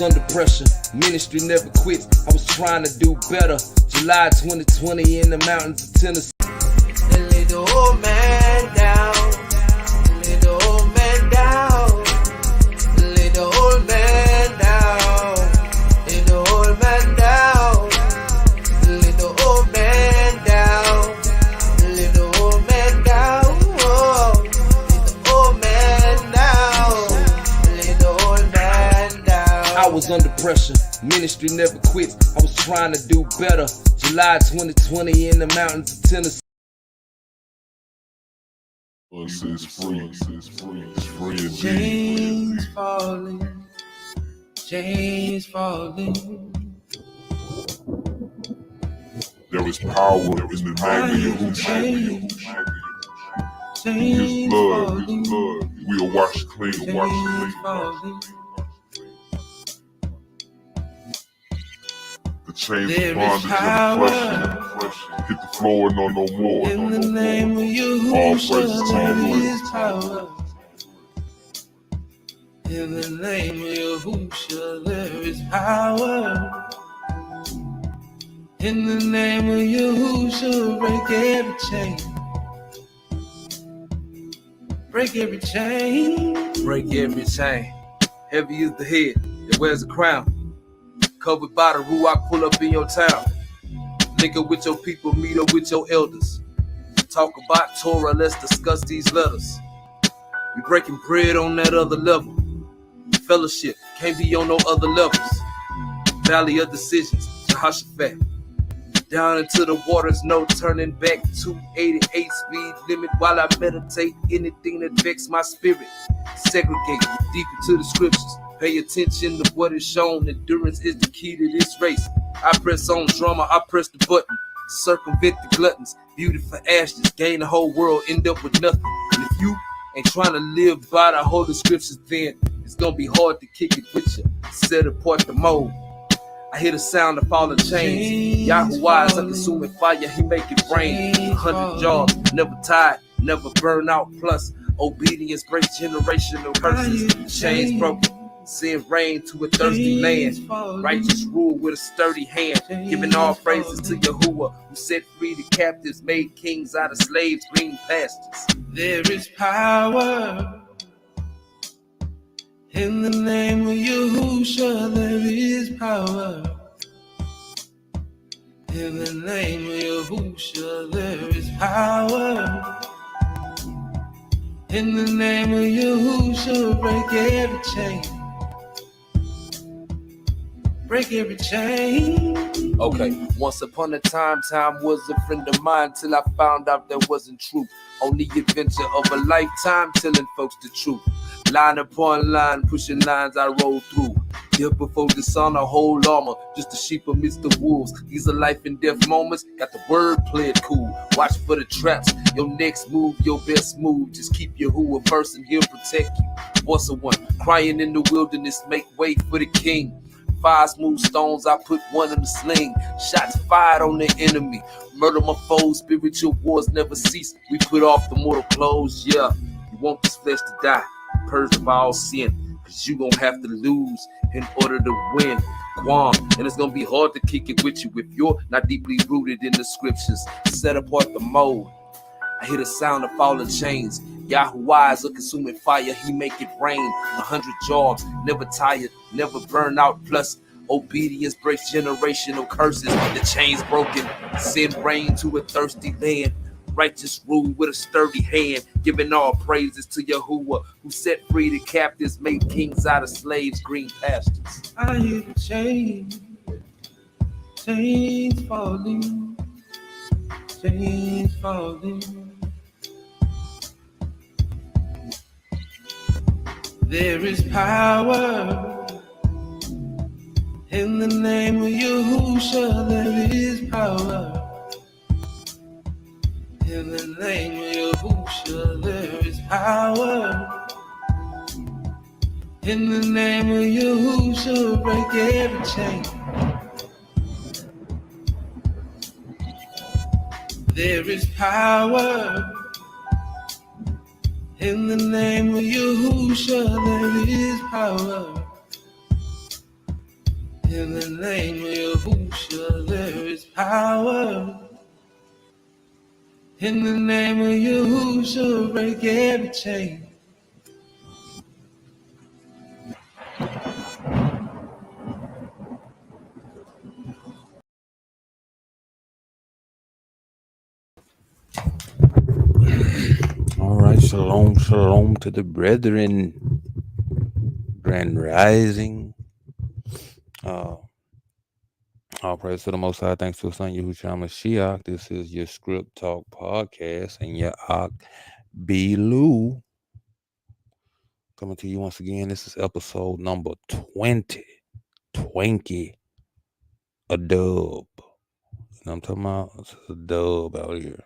was under pressure, ministry never quit. I was trying to do better. July 2020 in the mountains of Tennessee. They laid the old man down. They laid the old man down. They laid the old man down. Laid the old man down. They laid the old man down. They laid the old man down. Oh, laid the old man down. They laid the old man down. I was under pressure, ministry never quit. I was trying to do better. July 2020 in the mountains of Tennessee. It's free, it's free, it's free indeed. Chains falling, chains falling. There is power in the name of Yahushua. His blood, we'll wash clean, wash clean. The chains of bondage and oppression hit the floor and no more. In the name of Yahushua, there is power. In the name of Yahushua, there is power. In the name of Yahushua, break every chain. Break every chain. Break every chain. Heavy is the head that wears the crown. Covered by the Ruach, pull up in your town. Link up with your people, meet up with your elders. Talk about Torah, let's discuss these letters. We breaking bread on that other level. Fellowship can't be on no other levels. Valley of decisions, Jehoshaphat. Down into the waters, no turning back. 288 speed limit while I meditate. Anything that vex my spirit, segregate deep into the scriptures. Pay attention to what is shown. Endurance is the key to this race. I press on drama, I press the button. Circumvent the gluttons, beauty for ashes. Gain the whole world, end up with nothing. And if you ain't trying to live by the holy scriptures, then it's gonna be hard to kick it with you. Set apart the mode. I hear the sound of falling chains. Yahuwah is a consuming fire, he make it rain. 100 jars, never tired, never burn out. Plus, obedience breaks generational curses. Chains broken, send rain to a thirsty land. Righteous rule with a sturdy hand. Giving all praises to Yahuwah, who set free the captives, made kings out of slaves, green pastures. There is power. In the name of Yahushua, there is power. In the name of Yahushua, there is power. In the name of Yahushua, break every chain. Break every chain. Okay, once upon a time was a friend of mine till I found out that wasn't true. On the adventure of a lifetime, telling folks the truth. Line upon line, pushing lines I roll through. Here before the sun, a whole armor, just a sheep amidst the wolves. These are life and death moments, got the word played cool. Watch for the traps, your next move, your best move. Just keep Yahuwah first and he'll protect you. Voice of one, crying in the wilderness, make way for the king. 5 smooth stones, I put one in the sling. Shots fired on the enemy. Murder my foes, spiritual wars never cease. We put off the mortal clothes, yeah. You want this flesh to die, purged of all sin. Cause you gon' have to lose in order to win. Guam, and it's gonna be hard to kick it with you if you're not deeply rooted in the scriptures. Set apart the mode. I hear the sound of falling chains. Yahuwah is a consuming fire, he make it rain. 100 jobs, never tired, never burn out. Plus, obedience breaks generational curses. The chains broken, send rain to a thirsty land. Righteous rule with a sturdy hand, giving all praises to Yahuwah, who set free the captives, made kings out of slaves, green pastures. I hear the chains, chains falling, chains falling. There is power in the name of Yahushua. There is power in the name of Yahushua. There is power in the name of Yahushua. Break every chain. There is power in the name of Yahushua. There is power In the name of Yahushua, there is power. In the name of Yahushua, break every chain. All right, shalom, shalom to the brethren, grand rising. All praise to the Most High. Thanks to His Son Yahushua Mashiach. This is your Script Talk podcast, and your Ak Belu coming to you once again. This is episode number 20. Twinkie, a dub. You know what I'm talking about? This is a dub out here.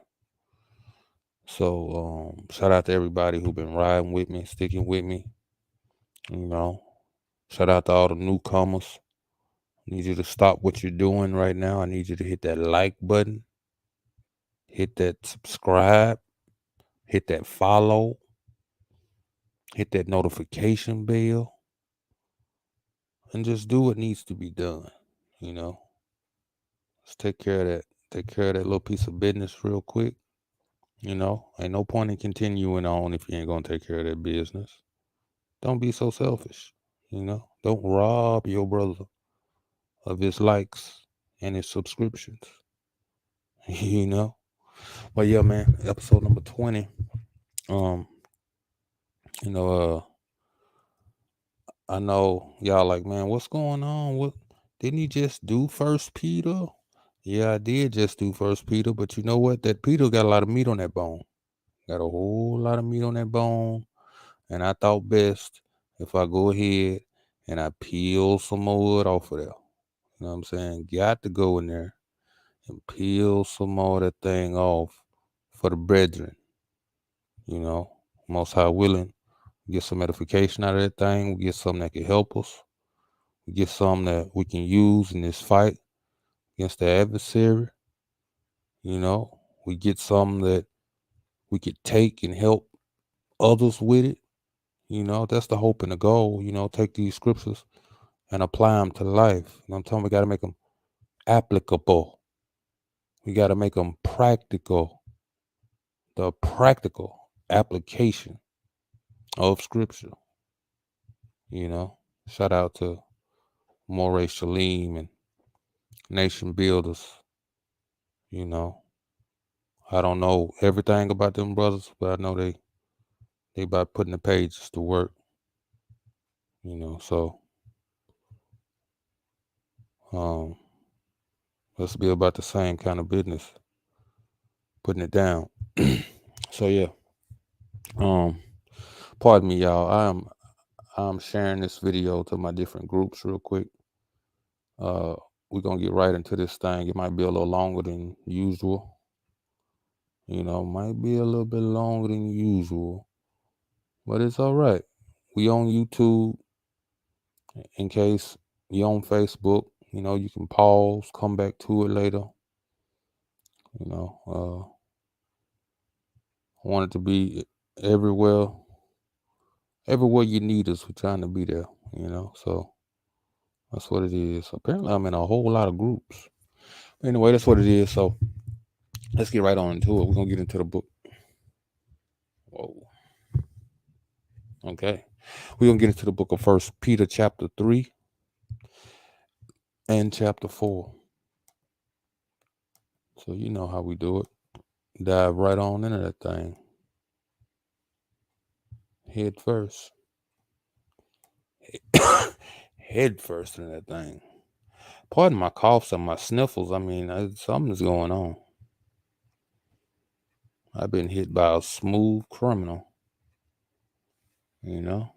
So, shout out to everybody who been riding with me, sticking with me. You know, shout out to all the newcomers. I need you to stop what you're doing right now. I need you to hit that like button, hit that subscribe, hit that follow, hit that notification bell, and just do what needs to be done. You know, let's take care of that. Take care of that little piece of business real quick. You know, ain't no point in continuing on if you ain't gonna take care of that business. Don't be so selfish. You know, don't rob your brother of his likes and his subscriptions. You know, but yeah, man, episode number 20. You know, I know y'all like, man, what's going on? What didn't he just do First Peter? Yeah, I did just do First Peter, but you know what? That Peter got a lot of meat on that bone. Got a whole lot of meat on that bone. And I thought best if I go ahead and I peel some more wood off of there. You know what I'm saying? Got to go in there and peel some more of that thing off for the brethren. You know, Most High willing, get some edification out of that thing. We get something that can help us. We get something that we can use in this fight against the adversary. You know, we get something that we could take and help others with it. You know, that's the hope and the goal. You know, take these scriptures and apply them to life. And I'm telling you, we got to make them applicable. We got to make them practical. The practical application of scripture. You know, shout out to Moray Shalim and Nation Builders. You know, I don't know everything about them brothers, but I know they about putting the pages to work. You know, so let's be about the same kind of business, putting it down. So yeah, pardon me, y'all. I'm sharing this video to my different groups real quick. We're gonna get right into this thing. It might be a little longer than usual. You know, might be a little bit longer than usual, but it's all right. We on YouTube. In case you're on Facebook, you know, you can pause, come back to it later. You know, I want it to be everywhere you need us. We're trying to be there, you know, so that's what it is. Apparently I'm in a whole lot of groups. Anyway, that's what it is. So let's get right on into it. We're gonna get into the book. Whoa. Okay. We're gonna get into the book of First Peter chapter 3 and chapter 4. So you know how we do it. Dive right on into that thing. Head first. Head first in that thing. Pardon my coughs and my sniffles. I mean, something's going on. I've been hit by a smooth criminal, you know.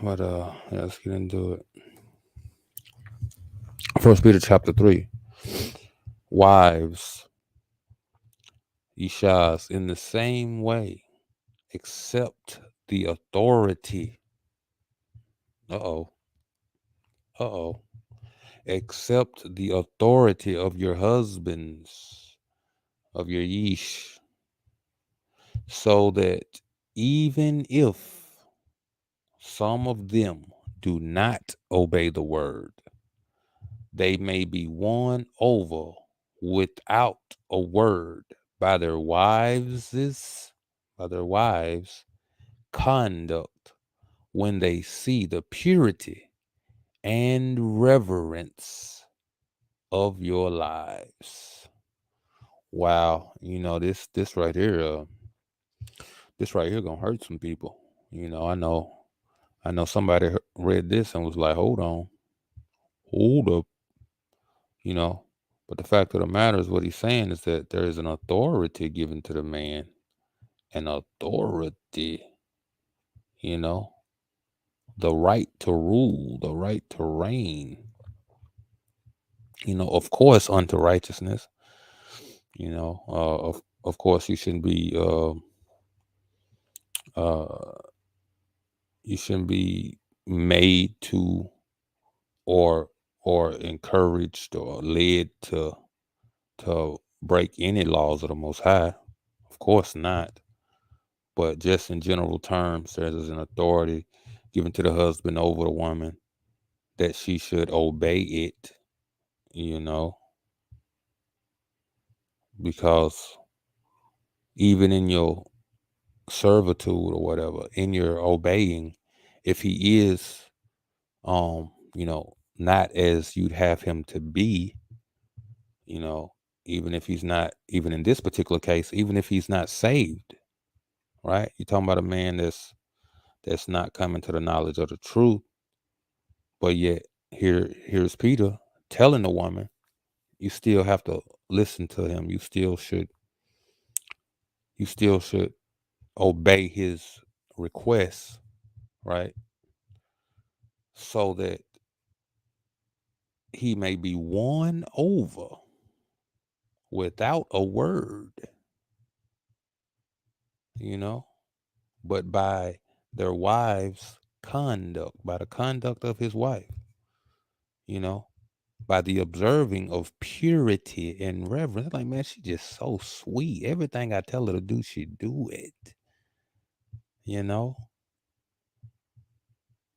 But yeah, let's get into it. First Peter chapter 3. Wives, Ishas, in the same way, accept the authority. Accept the authority of your husbands, of your yeesh, so that even if some of them do not obey the word. They may be won over without a word by their wives' conduct when they see the purity and reverence of your lives. Wow, this right here, gonna hurt some people. I know somebody read this and was like, hold up, you know. But the fact of the matter is, what he's saying is that there is an authority given to the man, an authority, you know, the right to rule, the right to reign, of course, unto righteousness. Of course, uh, you shouldn't be made to, or encouraged or led to break any laws of the Most High. Of course not. But just in general terms, there's an authority given to the husband over the woman that she should obey it, because even in your servitude or whatever, in your obeying, if he is, not as you'd have him to be, you know, even if he's not, even in this particular case, even if he's not saved, right? You're talking about a man that's not coming to the knowledge of the truth, but yet here's Peter telling the woman, you still have to listen to him. You still should obey his requests, right? So that he may be won over without a word, but by their wives' conduct, by the conduct of his wife, by the observing of purity and reverence. Like, man, she's just so sweet. Everything I tell her to do, she do it.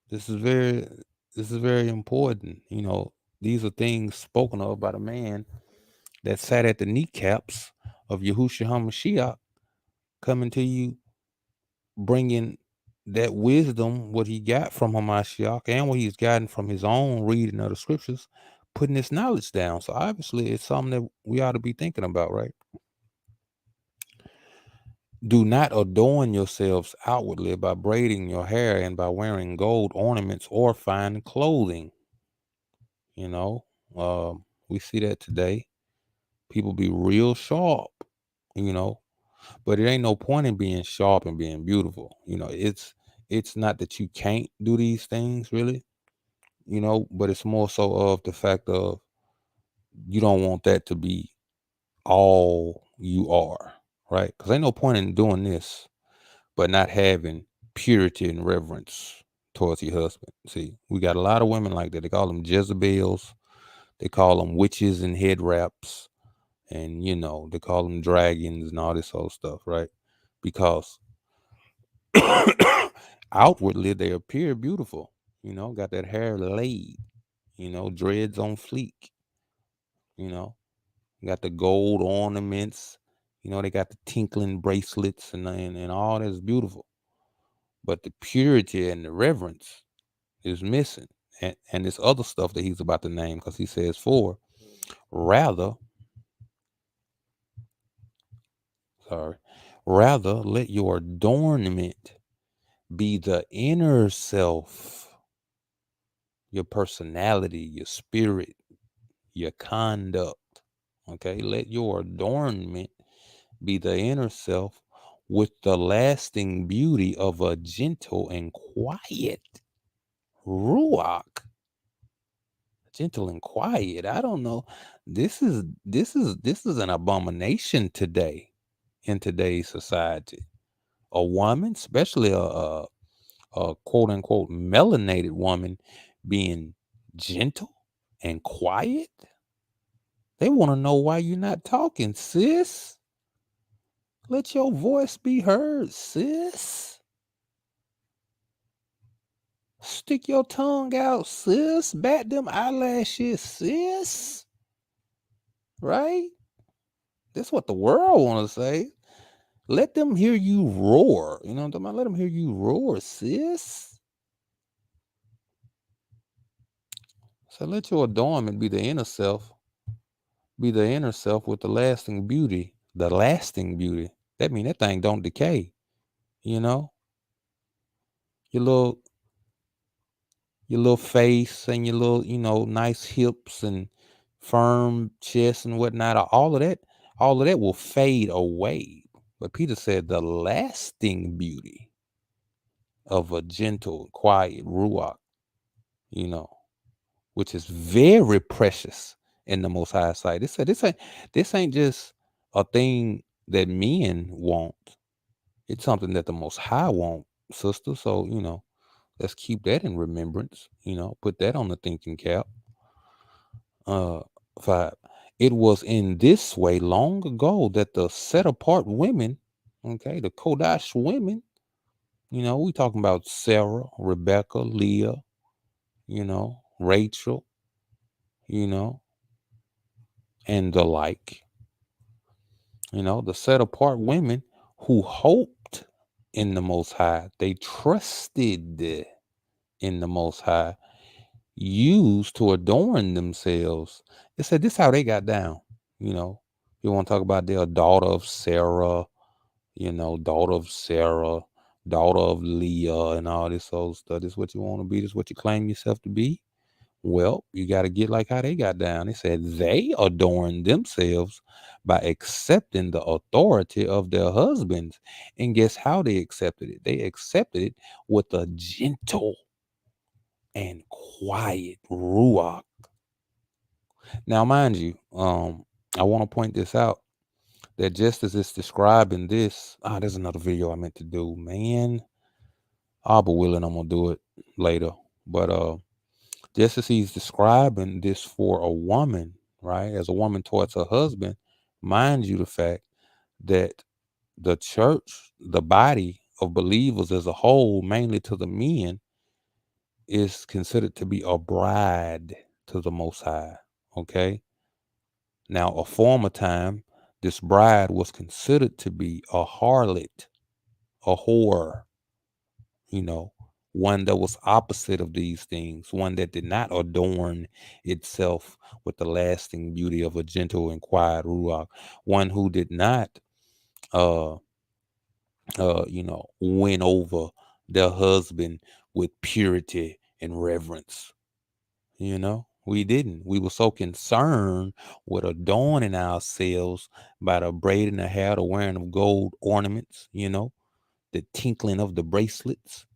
This is very important. These are things spoken of by the man that sat at the kneecaps of Yahushua HaMashiach, coming to you, bringing that wisdom, what he got from Hamashiach and what he's gotten from his own reading of the scriptures, putting this knowledge down. So obviously it's something that we ought to be thinking about, right? Do not adorn yourselves outwardly by braiding your hair and by wearing gold ornaments or fine clothing. We see that today. People be real sharp, but it ain't no point in being sharp and being beautiful. It's not that you can't do these things, really, but it's more so of the fact of you don't want that to be all you are, right? Because ain't no point in doing this but not having purity and reverence towards your husband. See, we got a lot of women like that. They call them Jezebels. They call them witches and head wraps. And, they call them dragons and all this old stuff, right? Because outwardly they appear beautiful, got that hair laid, dreads on fleek, got the gold ornaments, they got the tinkling bracelets and all that's beautiful. But the purity and the reverence is missing. And this other stuff that he's about to name, because he says, rather let your adornment be the inner self, your personality, your spirit, your conduct. Okay, let your adornment be the inner self with the lasting beauty of a gentle and quiet ruach. Gentle and quiet. I don't know. This is an abomination today in today's society. A woman, especially a quote unquote melanated woman, being gentle and quiet. They want to know why you're not talking, sis. Let your voice be heard, sis. Stick your tongue out, sis. Bat them eyelashes, sis. Right? That's what the world want to say. Let them hear you roar. You know what I'm talking about? Let them hear you roar, sis. So let your adornment be the inner self. Be the inner self with the lasting beauty. The lasting beauty. That mean that thing don't decay. You know? Your little face and your little, nice hips and firm chest and whatnot. All of that will fade away. But Peter said the lasting beauty of a gentle, quiet ruach, you know, which is very precious in the Most High sight. It said this ain't just a thing that men want. It's something that the Most High want, sister. So let's keep that in remembrance. Put that on the thinking cap. 5. It was in this way long ago that the set apart women, okay, the Kodash women, we talking about Sarah, Rebecca, Leah, Rachel, and the like. The set apart women who hoped in the Most High, they trusted in the Most High, used to adorn themselves. It said this how they got down. You want to talk about their daughter of Sarah, daughter of Leah, and all this old stuff. This is what you want to be. This is what you claim yourself to be. Well, you got to get like how they got down. They said they adorned themselves by accepting the authority of their husbands. And guess how they accepted it? They accepted it with a gentle and quiet ruach. Now, mind you, I want to point this out, that just as it's describing this, there's another video I meant to do, man. I'll be willing, I'm gonna do it later. But just as he's describing this for a woman, right, as a woman towards her husband, mind you the fact that the church, the body of believers as a whole, mainly to the men, is considered to be a bride to the Most High. Okay. Now, a former time, this bride was considered to be a harlot, a whore, one that was opposite of these things, one that did not adorn itself with the lasting beauty of a gentle and quiet ruach, one who did not, win over their husband with purity and reverence. We didn't. We were so concerned with adorning ourselves by the braiding the hair, the wearing of gold ornaments, the tinkling of the bracelets,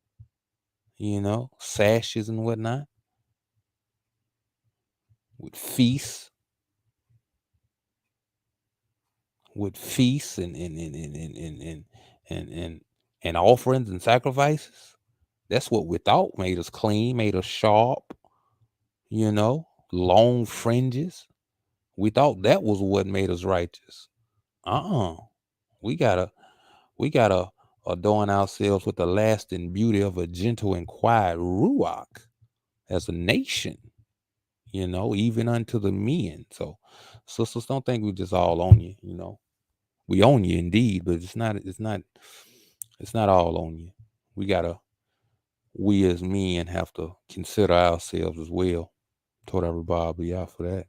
sashes and whatnot, with feasts, and offerings and sacrifices. That's what we thought made us clean, made us sharp, long fringes. We thought that was what made us righteous. We gotta adorn ourselves with the lasting beauty of a gentle and quiet ruach as a nation, even unto the men. So sisters, don't think we just all on you, We own you indeed, but it's not all on you. We as men have to consider ourselves as well. Told everybody I'll be out for that.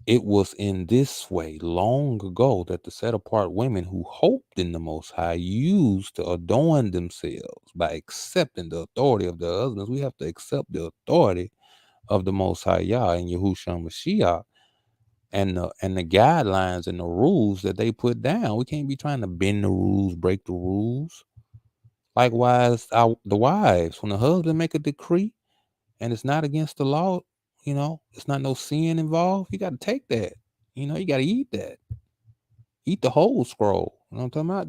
It was in this way long ago that the set apart women who hoped in the Most High used to adorn themselves by accepting the authority of their husbands. We have to accept the authority of the Most High Yah and Yahushua Mashiach, and the guidelines and the rules that they put down. We can't be trying to bend the rules, break the rules. Likewise, the wives, when the husband make a decree and it's not against the law, it's not no sin involved, you got to take that. You got to eat that. Eat the whole scroll. You know what I'm talking about?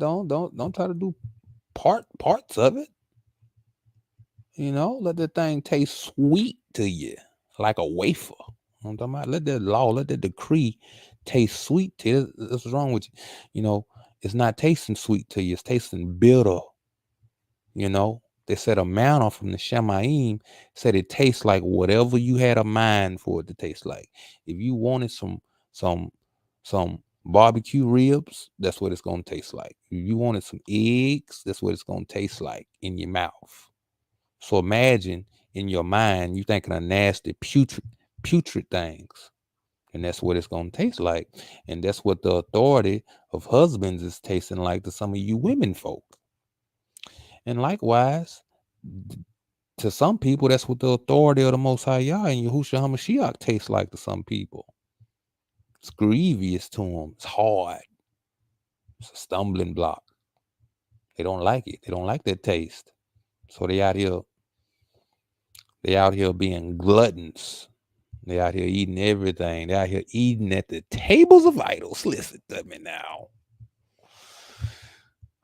Don't try to do parts of it. Let that thing taste sweet to you, like a wafer. You know what I'm talking about? Let that law, let that decree taste sweet to you. That's what's wrong with you. It's not tasting sweet to you. It's tasting bitter. They said a manna from the Shemaim said it tastes like whatever you had a mind for it to taste like. If you wanted some some barbecue ribs, that's what it's gonna taste like. If you wanted some eggs, that's what it's gonna taste like in your mouth. So imagine in your mind you thinking of nasty putrid things. And that's what it's gonna taste like. And that's what the authority of husbands is tasting like to some of you women folk. And likewise, to some people, that's what the authority of the Most High Yah and Yahushua HaMashiach tastes like to some people. It's grievous to them. It's hard. It's a stumbling block. They don't like it. They don't like that taste. So they out here being gluttons. They out here eating everything. They out here eating at the tables of idols. Listen to me now.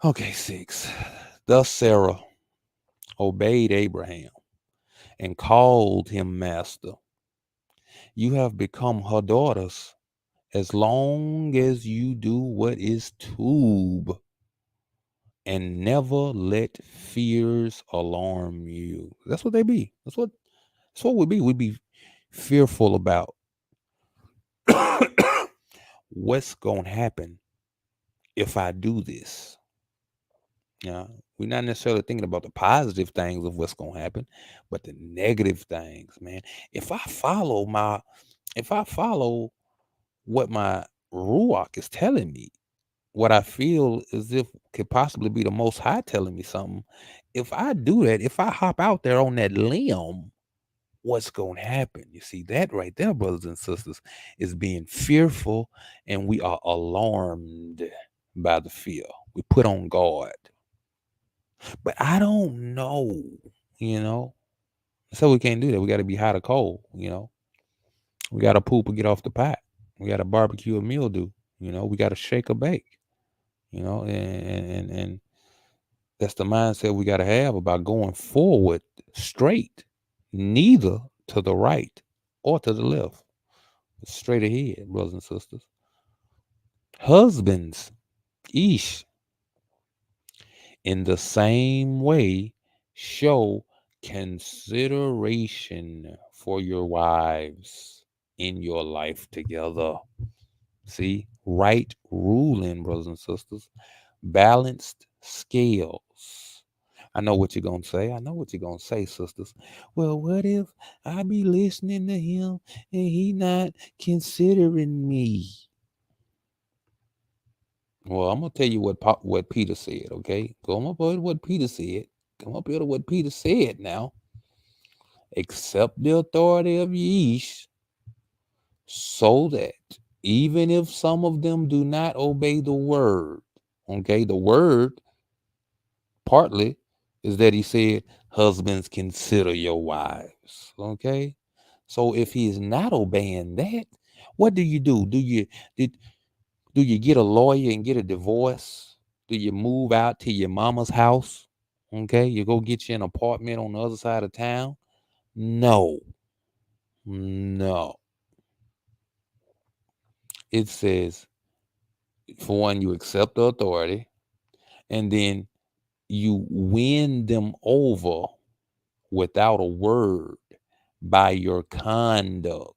Okay, 6. Thus Sarah obeyed Abraham and called him master. You have become her daughters as long as you do what is tube and never let fears alarm you. That's what they be. That's what we be. We be fearful about what's going to happen if I do this. Yeah, we're not necessarily thinking about the positive things of what's going to happen, but the negative things, man. If I follow what my ruach is telling me, what I feel as if could possibly be the Most High telling me something. If I do that, if I hop out there on that limb, what's going to happen? You see, that right there, brothers and sisters, is being fearful, and we are alarmed by the fear. We put on guard. But I don't know, you know. So we can't do that. We got to be hot or cold, you know. We got to poop or get off the pot. We got to barbecue a meal do, you know. We got to shake or bake, you know, and that's the mindset we got to have about going forward straight, neither to the right or to the left. Straight ahead, brothers and sisters. Husbands, ish, in the same way, show consideration for your wives in your life together. See, right ruling, brothers and sisters, balanced scales. I know what you're going to say. I know what you're going to say, sisters. Well, what if I be listening to him and he not considering me? Well, I'm going to tell you what Peter said, okay? Come up with what Peter said. Come up here to what Peter said now. Accept the authority of Yeesh so that even if some of them do not obey the word, okay, the word partly is that he said, husbands, consider your wives. Okay. So if he is not obeying that, what do you do? Do you get a lawyer and get a divorce? Do you move out to your mama's house? Okay. You go get you an apartment on the other side of town? No. No. It says, for one, you accept the authority, and then you win them over without a word by your conduct.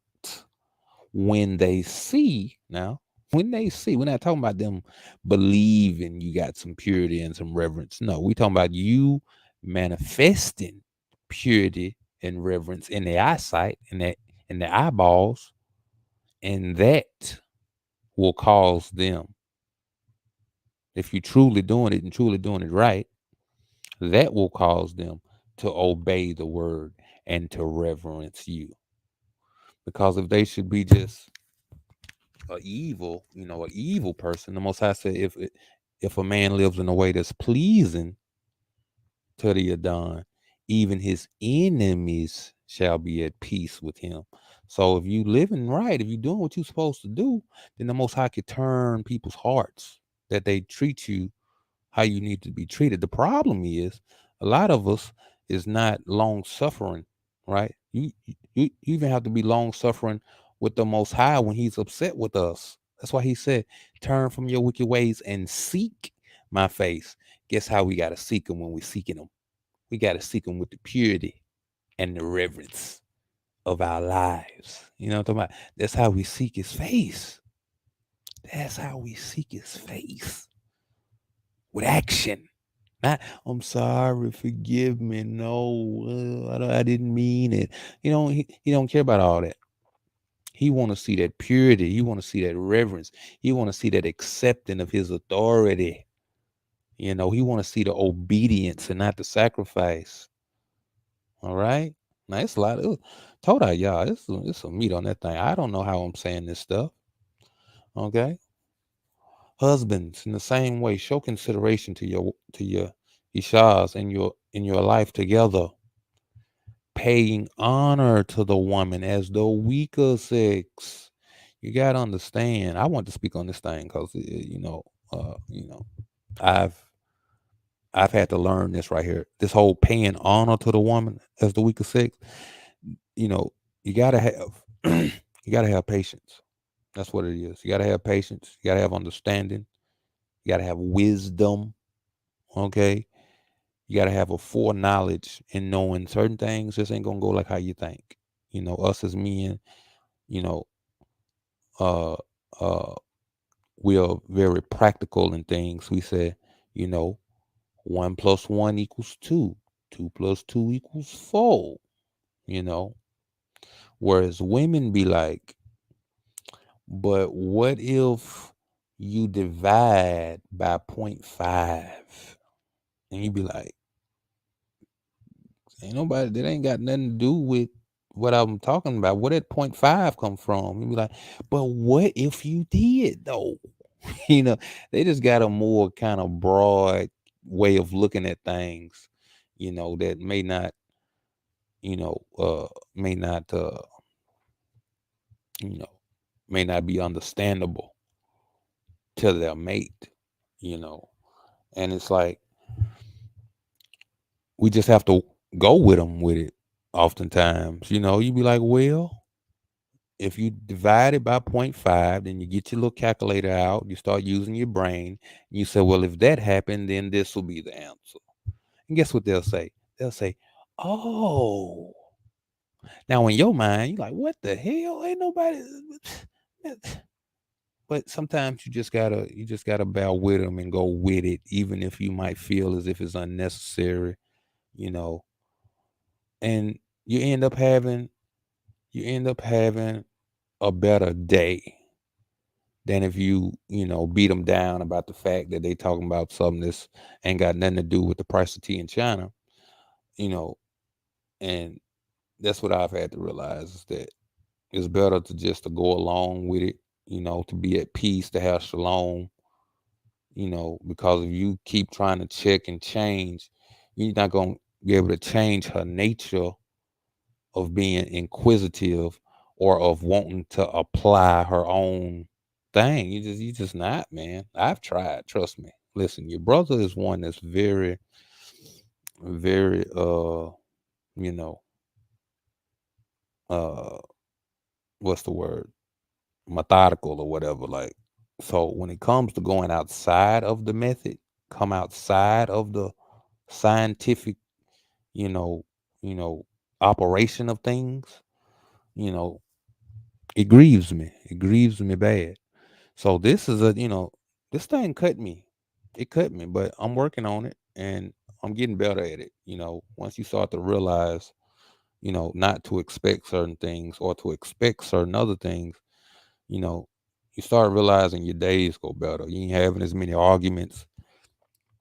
When they see, we're not talking about them believing you got some purity and some reverence. No, we're talking about you manifesting purity and reverence in the eyesight, in the eyeballs, and that will cause them, if you're truly doing it and truly doing it right, that will cause them to obey the word and to reverence you. Because if they should be just an evil person, the Most High said, if a man lives in a way that's pleasing to the Adon, even his enemies shall be at peace with him. So if you living right, if you're doing what you're supposed to do, then the Most High could turn people's hearts that they treat you how you need to be treated. The problem is a lot of us is not long suffering, right? You even have to be long suffering with the Most High when he's upset with us. That's why he said, turn from your wicked ways and seek my face. Guess how we got to seek him when we're seeking him? We got to seek him with the purity and the reverence of our lives. You know what I'm talking about? That's how we seek his face. That's how we seek his face. With action. Not, I'm sorry, forgive me. No, I didn't mean it. He don't care about all that. He want to see that purity. He want to see that reverence. He want to see that accepting of his authority. He want to see the obedience and not the sacrifice. All right. Now it's a lot of told I y'all. It's some meat on that thing. I don't know how I'm saying this stuff. Okay. Husbands, in the same way, show consideration to your ishas in your life together, paying honor to the woman as the weaker sex. You gotta understand. I want to speak on this thing because I've I've had to learn this right here. This whole paying honor to the woman as the weaker sex. You know, you gotta have you gotta have patience. That's what it is. You gotta have patience. You gotta have understanding. You gotta have wisdom. Okay. You gotta have a foreknowledge in knowing certain things just ain't gonna go like how you think. Us as men, you know, uh uh we are very practical in things. We say, you know, 1 + 1 = 2. 2 + 2 = 4. You know, whereas women be like, but what if you divide by 0.5? And you be like, ain't nobody that ain't got nothing to do with what I'm talking about. Where that 0.5 come from? You be like, but what if you did though? you know, they just got a more kind of broad way of looking at things, that may not, you know, uh may not you know, may not be understandable to their mate, you know. And it's like we just have to go with them with it. Oftentimes, you be like, well, if you divide it by 0.5, then you get your little calculator out, you start using your brain, and you say, well, if that happened, then this will be the answer. And guess what they'll say? They'll say, oh. Now in your mind, you're like, what the hell? Ain't nobody. But sometimes you just gotta bow with them and go with it, even if you might feel as if it's unnecessary, you know. And you end up having you end up having a better day than if you beat them down about the fact that they talking about something that's ain't got nothing to do with the price of tea in China, you know. And that's what I've had to realize is that it's better to just to go along with it, to be at peace, to have shalom, because if you keep trying to check and change, you're not going to be able to change her nature of being inquisitive or of wanting to apply her own thing. You just not, man. I've tried, trust me. Listen, your brother is one that's very, very you know, uh what's the word? Methodical or whatever. Like, so when it comes to going outside of the method, come outside of the scientific, you know, you know, operation of things, you know, it grieves me. It grieves me bad. So this is this thing cut me. It cut me, but I'm working on it and I'm getting better at it. Once you start to realize, not to expect certain things or to expect certain other things, you know, you start realizing your days go better. You ain't having as many arguments.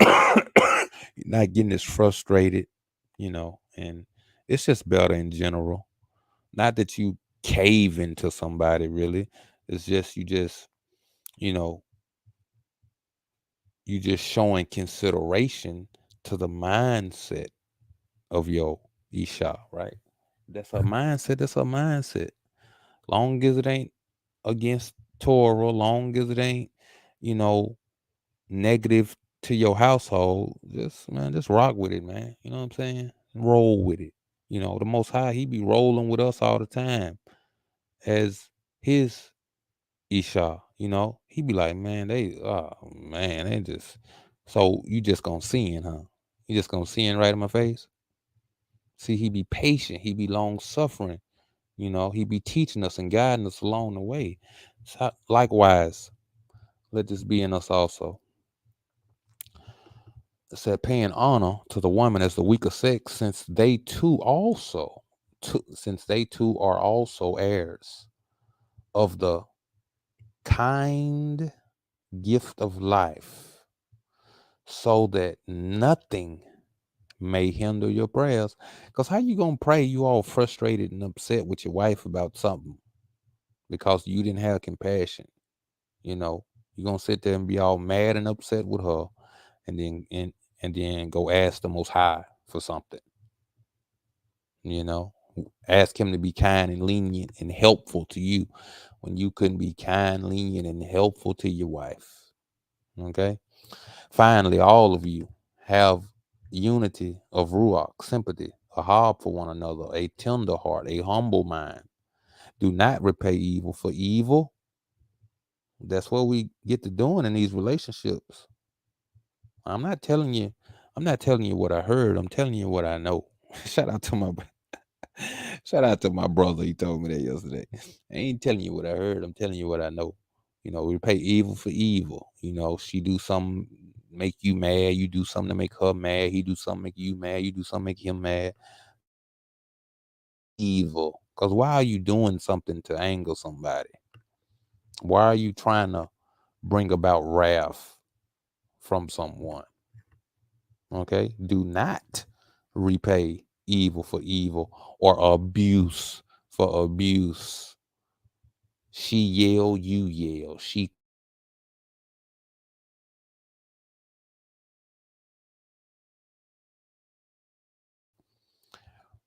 You're not getting as frustrated, and it's just better in general. Not that you cave into somebody really. It's just you know, you just showing consideration to the mindset of your Isha, right? That's her mindset. That's her mindset. Long as it ain't against Torah, long as it ain't, you know, negative to your household, just rock with it, man. You know what I'm saying? Roll with it. The Most High, he be rolling with us all the time as his Isha. He be like, man, they just. So you just gonna sin, huh? You just gonna sin right in my face? See, he be patient, he be long suffering, he be teaching us and guiding us along the way. So, likewise, let this be in us also. It said, paying honor to the woman as the weaker sex, since they too are also heirs of the kind gift of life, so that nothing may hinder your prayers. Because how you gonna pray you all frustrated and upset with your wife about something because you didn't have compassion? You're gonna sit there and be all mad and upset with her, and then go ask the Most High for something. Ask him to be kind and lenient and helpful to you when you couldn't be kind, lenient, and helpful to your wife. Okay. Finally, all of you have unity of ruach, sympathy, a heart for one another, a tender heart, a humble mind. Do not repay evil for evil. That's what we get to doing in these relationships. I'm not telling you what I heard. I'm telling you what I know. Shout out to my brother. He told me that yesterday. I ain't telling you what I heard. I'm telling you what I know. Repay evil for evil. She do something make you mad. You do something to make her mad. He do something make you mad. You do something make him mad. Evil. Because why are you doing something to anger somebody? Why are you trying to bring about wrath from someone? Okay? Do not repay evil for evil or abuse for abuse. She yell, you yell. She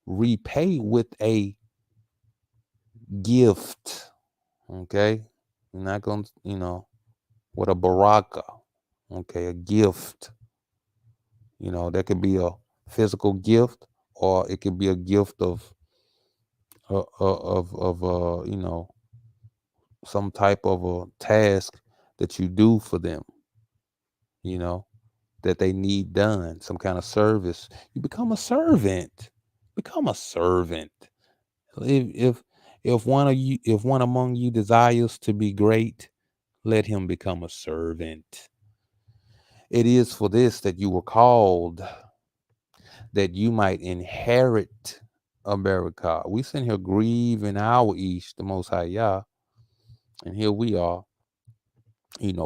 repay with a gift. Okay? You're not going to, with a baraka. Okay? A gift. That could be a physical gift, or it could be a gift of some type of a task that you do for them, that they need done, some kind of service. You become a servant. Become a servant. If one among you desires to be great, let him become a servant. It is for this that you were called, that you might inherit America. We sit here grieving our East, the Most High Yah, and here we are,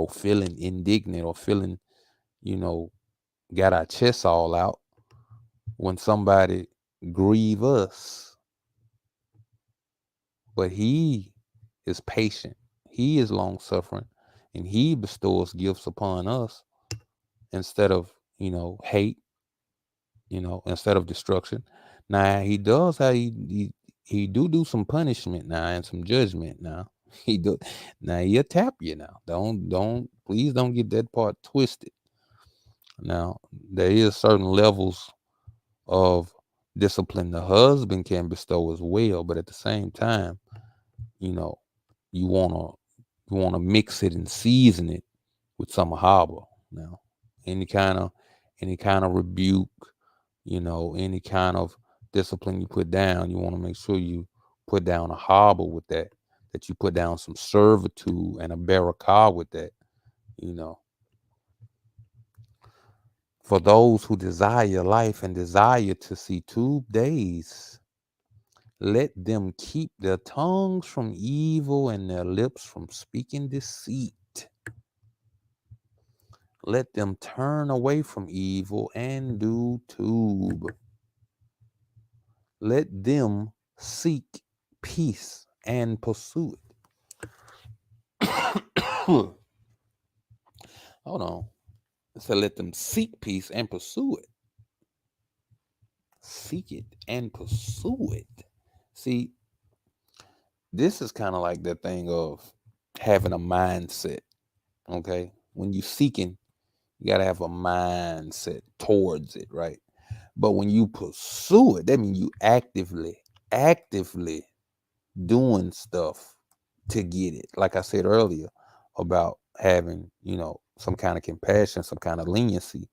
feeling indignant or feeling, got our chests all out when somebody grieve us. But he is patient. He is long suffering, and he bestows gifts upon us instead of, hate, instead of destruction. Now he does how he do some punishment now and some judgment now. He do now he'll tap you now. Please don't get that part twisted. Now there is certain levels of discipline the husband can bestow as well, but at the same time, you wanna mix it and season it with some harbor. Now, any kind of rebuke, any kind of discipline you put down, you want to make sure you put down a harbor with that you put down some servitude and a barakah with that, For those who desire life and desire to see 2 days, let them keep their tongues from evil and their lips from speaking deceit. Let them turn away from evil and do tube. Let them seek peace and pursue it. Hold on. It said, let them seek peace and pursue it. Seek it and pursue it. See, this is kind of like that thing of having a mindset. Okay. When you're seeking, you got to have a mindset towards it, right? But when you pursue it, that means you actively doing stuff to get it. Like I said earlier about having, some kind of compassion, some kind of leniency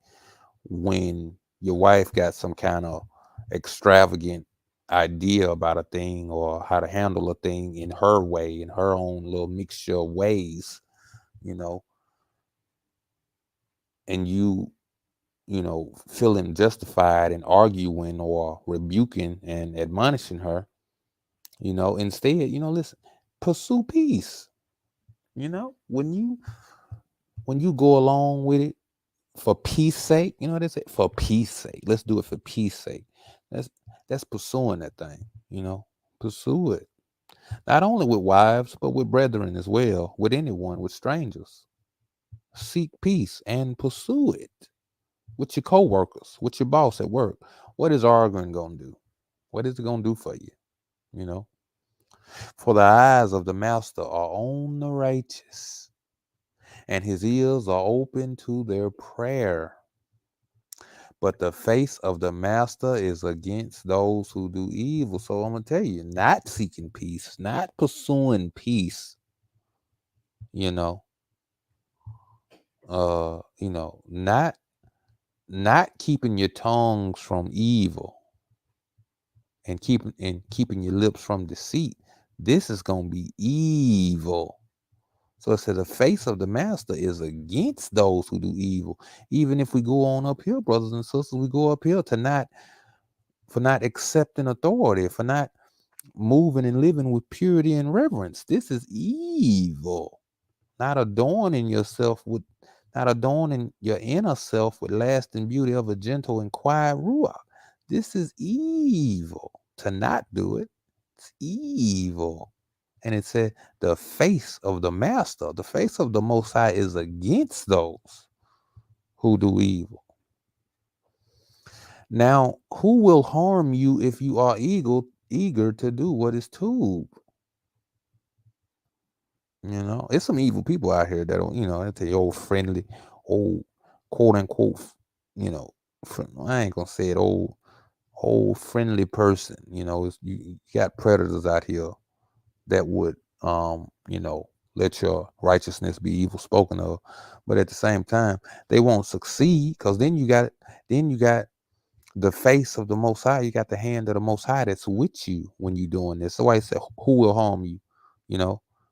when your wife got some kind of extravagant idea about a thing or how to handle a thing in her way, in her own little mixture of ways, you know, and feeling justified in arguing or rebuking and admonishing her, instead, listen, pursue peace. When you go along with it for peace sake, you know what they say? For peace sake. Let's do it for peace sake. That's that's pursuing that thing, pursue it. Not only with wives, but with brethren as well, with anyone, with strangers. Seek peace and pursue it with your coworkers, with your boss at work. What is arguing gonna do? What is it gonna do for you? You know, for the eyes of the master are on the righteous, and his ears are open to their prayer. But the face of the master is against those who do evil. So I'm gonna tell you, not seeking peace, not pursuing peace, you know, not keeping your tongues from evil and keeping your lips from deceit. This is gonna be evil. So it says the face of the master is against those who do evil. Even if we go on up here, brothers and sisters, we go up here for not accepting authority, for not moving and living with purity and reverence. This is evil. Not adorning yourself with, not adorning your inner self with lasting beauty of a gentle and quiet ruach. This is evil. To not do it, it's evil. And it said, the face of the master, the face of the Most High is against those who do evil. Now, who will harm you if you are eager to do what is told? It's some evil people out here that don't, they tell you old friendly, old quote unquote, I ain't gonna say it, old friendly person. You got predators out here that would, let your righteousness be evil spoken of, but at the same time, they won't succeed because then you got the face of the Most High. You got the hand of the Most High that's with you when you're doing this. So I said, who will harm you?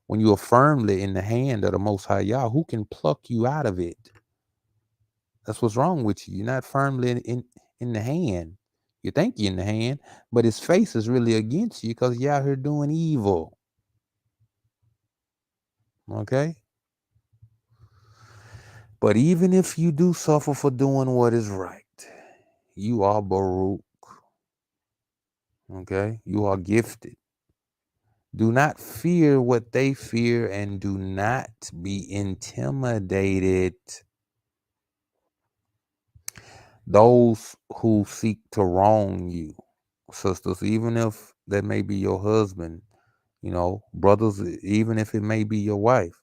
When you are firmly in the hand of the Most High Yah, who can pluck you out of it? That's what's wrong with you. You're not firmly in the hand. You think you're in the hand, but his face is really against you because you're out here doing evil. Okay? But even if you do suffer for doing what is right, you are Baruch. Okay? You are gifted. Do not fear what they fear and do not be intimidated. Those who seek to wrong you, sisters, even if that may be your husband, brothers, even if it may be your wife,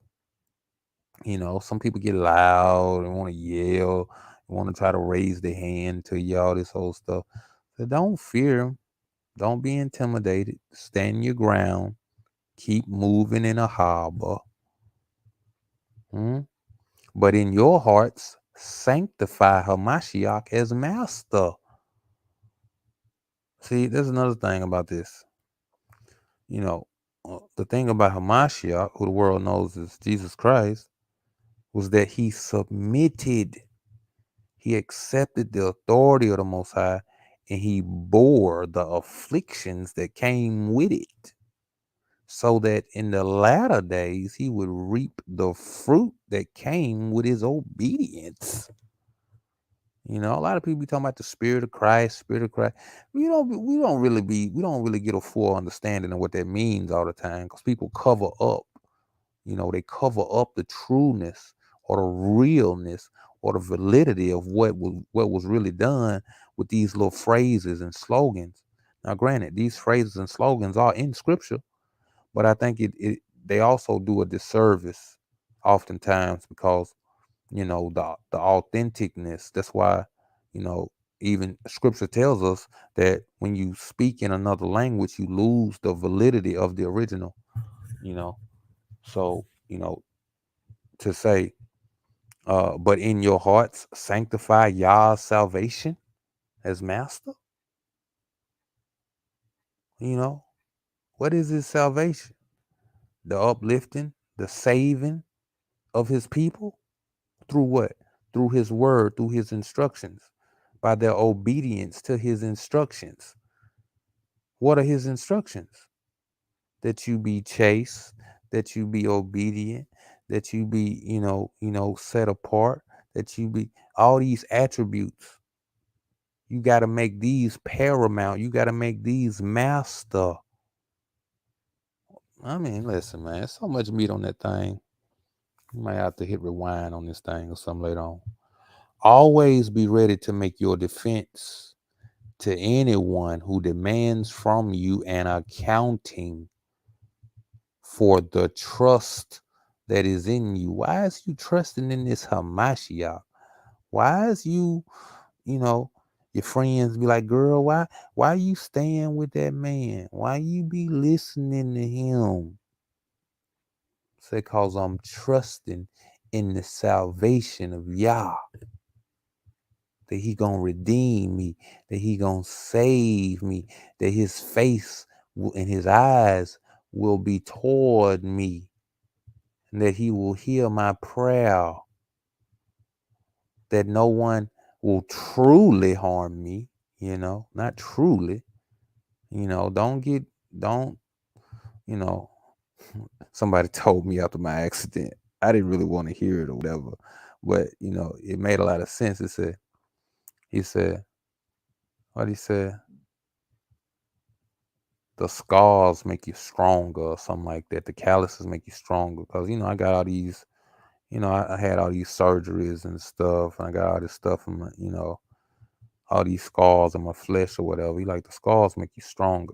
some people get loud and want to yell, want to try to raise their hand to y'all, this whole stuff. So don't fear them. Don't be intimidated. Stand your ground. Keep moving in a harbor. But in your hearts, sanctify Hamashiach as master. See, there's another thing about this. The thing about Hamashiach, who the world knows as Jesus Christ, was that he submitted. He accepted the authority of the Most High, and he bore the afflictions that came with it, so that in the latter days he would reap the fruit that came with his obedience. A lot of people be talking about the Spirit of Christ, Spirit of Christ. We don't really get a full understanding of what that means all the time, because people cover up. They cover up the trueness or the realness or the validity of what was really done with these little phrases and slogans. Now, granted, these phrases and slogans are in Scripture, but I think they also do a disservice oftentimes because the authenticness. That's why even Scripture tells us that when you speak in another language, you lose the validity of the original. So to say, but in your hearts sanctify Yah's salvation as master. You know, what is his salvation? The uplifting, the saving of his people through what? Through his word, through his instructions, by their obedience to his instructions. What are his instructions? That you be chaste, that you be obedient, that you be, set apart, that you be all these attributes. You got to make these paramount. You got to make these master. I mean, listen, man, there's so much meat on that thing. You might have to hit rewind on this thing or something later on. Always be ready to make your defense to anyone who demands from you an accounting for the trust that is in you. Why is you trusting in this Hamashiach? Why is your friends be like, girl, why you staying with that man? Why you be listening to him? Say, cause I'm trusting in the salvation of Yah. That he gonna redeem me, that he gonna save me, that his face and his eyes will be toward me, and that he will hear my prayer, that no one will truly harm me, not truly, don't, you know, somebody told me after my accident, I didn't really want to hear it or whatever, but, it made a lot of sense. He said, what he said, the scars make you stronger or something like that. The calluses make you stronger. Because, I got all these, I had all these surgeries and stuff. And I got all this stuff in my, all these scars in my flesh or whatever. He like, the scars make you stronger,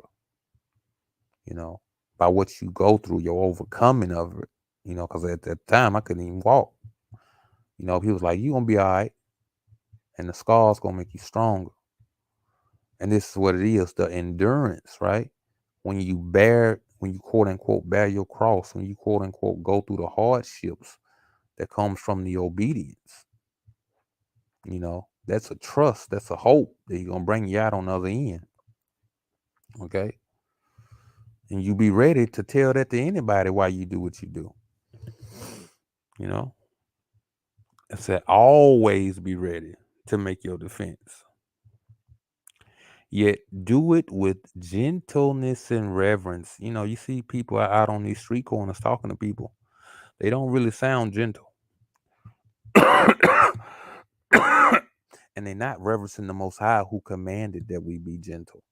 by what you go through, your overcoming of it, because at that time I couldn't even walk. He was like, you going to be all right. And the scars going to make you stronger. And this is what it is, the endurance, right? When you quote unquote bear your cross, when you quote unquote go through the hardships that comes from the obedience, that's a trust, that's a hope that he's gonna bring you out on the other end. Okay. And you be ready to tell that to anybody why you do what you do. I said always be ready to make your defense. Yet do it with gentleness and reverence. You see people out on these street corners talking to people. They don't really sound gentle. And they're not reverencing the Most High, who commanded that we be gentle,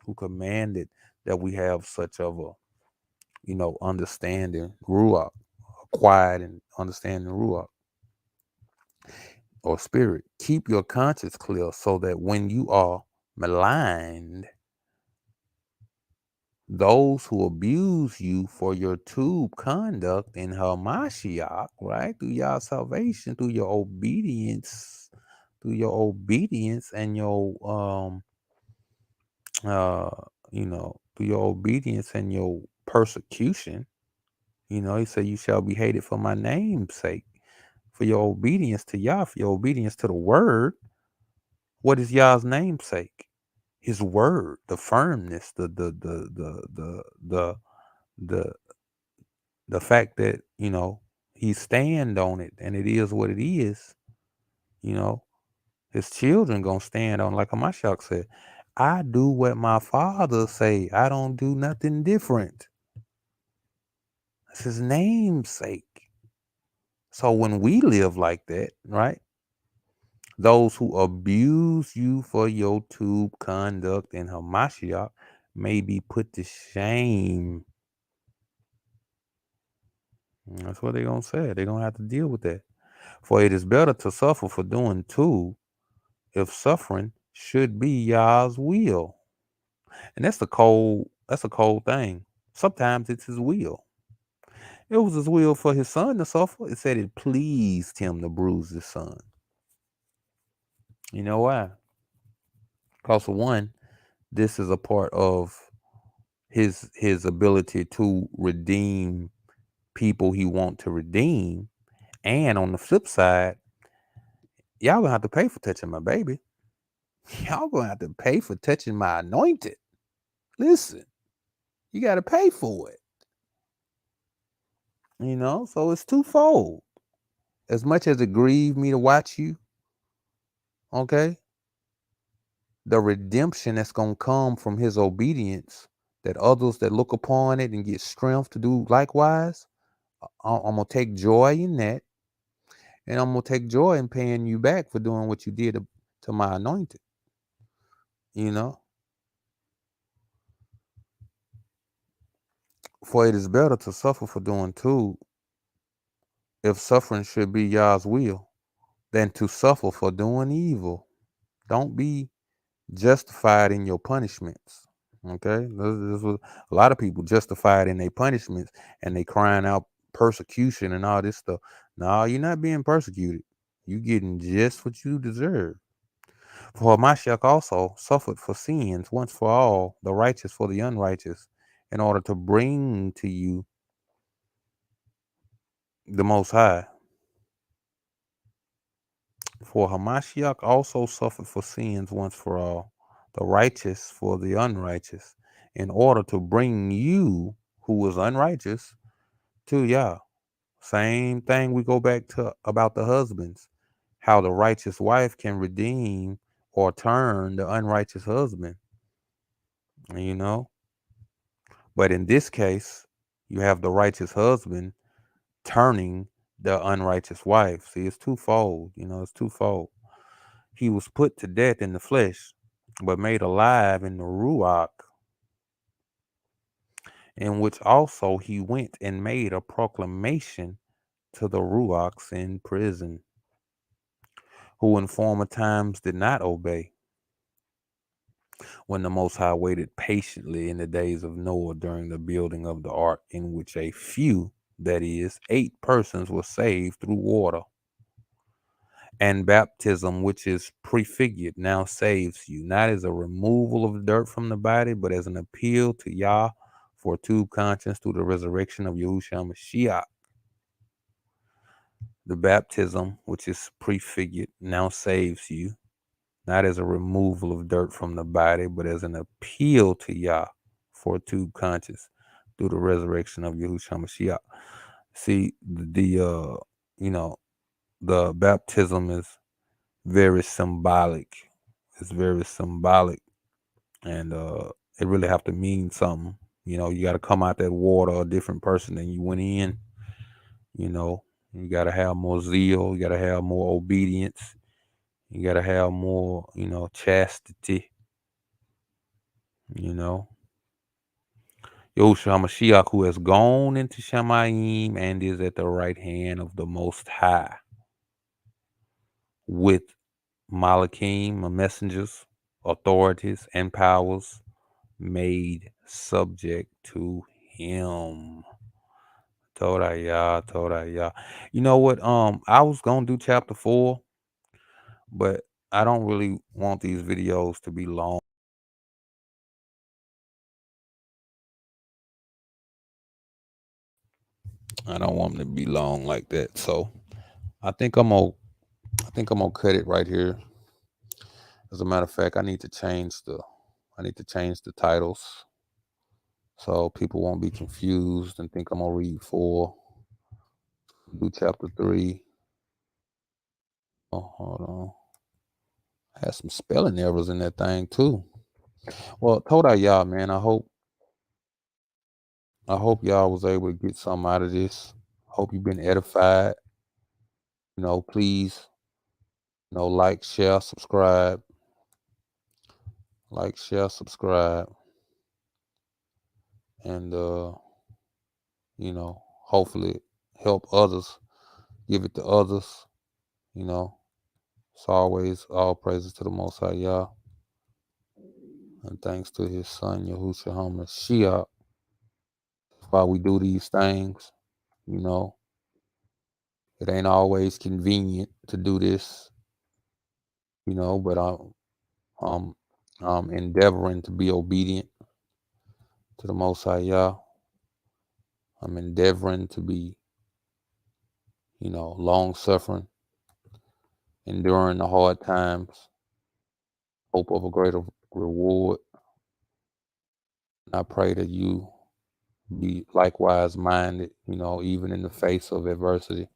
who commanded that we have such of a, understanding ruach, quiet and understanding ruach or spirit. Keep your conscience clear so that when you are maligned, those who abuse you for your tube conduct in Hamashiach, right, through your salvation, through your obedience and your through your obedience and your persecution, he said, you shall be hated for my name's sake, for your obedience to Yah, for your obedience to the word. What is Yah's namesake? His word, the firmness, the fact that, he stand on it and it is what it is. His children gonna stand on, like Amashak said, I do what my father say. I don't do nothing different. It's his namesake. So when we live like that, right? Those who abuse you for your tube conduct in Hamashiach may be put to shame. And that's what they're gonna say. They're gonna have to deal with that. For it is better to suffer for doing two, if suffering should be Yah's will. And that's a cold thing. Sometimes it's his will. It was his will for his son to suffer. It said it pleased him to bruise his son. You know why? Because for one, this is a part of his ability to redeem people he want to redeem. And on the flip side, y'all gonna have to pay for touching my baby. Y'all gonna have to pay for touching my anointed. Listen, you got to pay for it. So it's twofold. As much as it grieved me to watch you, okay, the redemption that's going to come from his obedience, that others that look upon it and get strength to do likewise, I'm going to take joy in that. And I'm going to take joy in paying you back for doing what you did to my anointed. For it is better to suffer for doing too, if suffering should be Yah's will, than to suffer for doing evil. Don't be justified in your punishments. Okay, this was a lot of people justified in their punishments, and they crying out persecution and all this stuff. No, you're not being persecuted. You getting just what you deserve. For Mashiach also suffered for sins once for all, the righteous for the unrighteous, in order to bring to you the Most High. For Hamashiach also suffered for sins once for all, the righteous for the unrighteous, in order to bring you, who was unrighteous, to Yah. Same thing we go back to about the husbands, how the righteous wife can redeem or turn the unrighteous husband, you know. But in this case, you have the righteous husband turning the unrighteous wife. See, it's twofold, it's twofold. He was put to death in the flesh, but made alive in the Ruach, in which also he went and made a proclamation to the Ruachs in prison, who in former times did not obey, when the Most High waited patiently in the days of Noah during the building of the ark, in which a few, that is, 8 persons, were saved through water. And baptism, which is prefigured, now saves you, not as a removal of dirt from the body, but as an appeal to Yah for true conscience through the resurrection of Yahushua Mashiach. The baptism, which is prefigured, now saves you, not as a removal of dirt from the body, but as an appeal to Yah for true conscience through the resurrection of Yahushua Mashiach. See, the baptism is very symbolic. It's very symbolic, and it really have to mean something. You got to come out that water a different person than you went in. You got to have more zeal. You got to have more obedience. You got to have more, chastity. Yahushua Mashiach, who has gone into Shamayim and is at the right hand of the Most High, with Malachim, messengers, authorities, and powers made subject to him. Torah. You know what? I was gonna do chapter 4, but I don't really want these videos to be long. I don't want them to be long like that. So I think I'm gonna cut it right here. As a matter of fact, I need to change the titles so people won't be confused and think I'm gonna read 4, do chapter 3. Oh, hold on. I had some spelling errors in that thing too. Well, Toda y'all, man. I hope y'all was able to get something out of this. Hope you've been edified. Please, like, share, subscribe. Like, share, subscribe. And hopefully help others. Give it to others. It's always all praises to the Most High Yah. And thanks to his son, Yahushua HaMashiach. That's why we do these things. It ain't always convenient to do this, but I'm endeavoring to be obedient to the Most High Yah. I'm endeavoring to be, long suffering, enduring the hard times, hope of a greater reward. I pray that you be likewise minded, even in the face of adversity.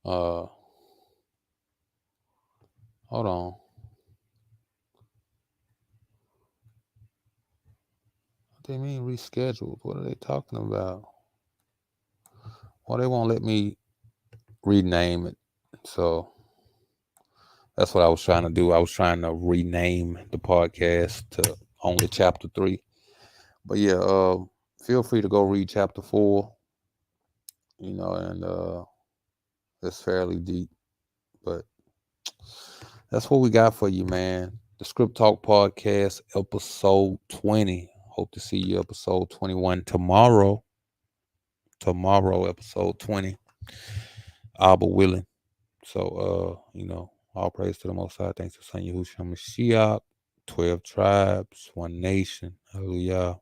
Hold on. What they mean rescheduled? What are they talking about? Well, they won't let me rename it. So that's what I was trying to do. I was trying to rename the podcast to only chapter 3. But yeah, feel free to go read chapter 4. And it's fairly deep. But that's what we got for you, man. The Script Talk Podcast, episode 20. Hope to see you episode 21 tomorrow. Tomorrow, episode 20. Abba willing. So, all praise to the Most High. Thanks to Son Yahushua Mashiach. 12 tribes, one nation. Hallelujah.